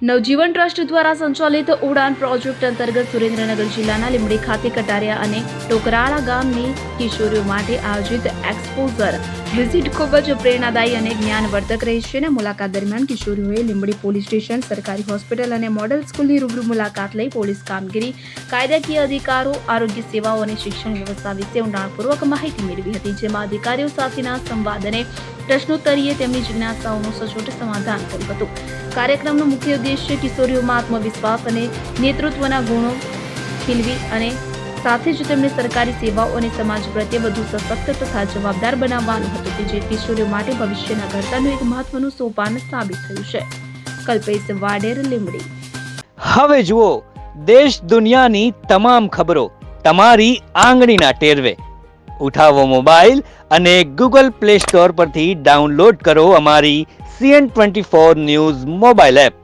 નવજીવન trust દ્વારા સંચાલિત ઉડાન પ્રોજેક્ટ અંતર્ગત સુરેન્દ્રનગર જિલ્લાના લીંબડી ખાતે કટારિયા અને ટોકરાળા ગામની કિશોરીઓ માટે આયોજિત એક્સપોઝર વિઝિટ ખૂબ જ પ્રેરણાદાયી અને જ્ઞાનવર્ધક રહી છે. મુલાકાત દરમિયાન કિશોરીઓએ લીંબડી પોલીસ સ્ટેશન, સરકારી હોસ્પિટલ અને મોડેલ સ્કૂલની રૂબરૂ મુલાકાત લઈ પોલીસ કામગીરી, કાયદાકીય અધિકારો, આરોગ્ય સેવાઓ અને શિક્ષણ વ્યવસ્થા વિશે ઊંડાણપૂર્વક માહિતી મેળવી હતી, જેમાં અધિકારીઓ સાથેના સંવાદ અને પ્રશ્નોત્તરીએ તેમની જિજ્ઞાસાઓનું સચોટ સમાધાન કર્યું હતું. કાર્યક્રમનો મુખ્ય ઉદ્દેશ્ય કિશોરીઓમાં આત્મવિશ્વાસ અને નેતૃત્વના ગુણો ખીલવી અને સાથે જ તેમને સરકારી સેવાઓ અને સમાજ પ્રત્યે વધુ સશક્ત તથા જવાબદાર બનાવવાનું હતું, કે જે કિશોરીઓ માટે ભવિષ્યના ઘડતરનું એક મહત્વનું સોપાન સાબિત થયું છે. કલ્પેશ વાડેર, લીંબડી. હવે જુઓ દેશ દુનિયાની તમામ ખબરો તમારી આંગળીના ટેરવે. ઉઠાવો મોબાઈલ અને ગૂગલ પ્લે સ્ટોર પરથી ડાઉનલોડ કરો અમારી CN24 ન્યૂઝ મોબાઈલ એપ.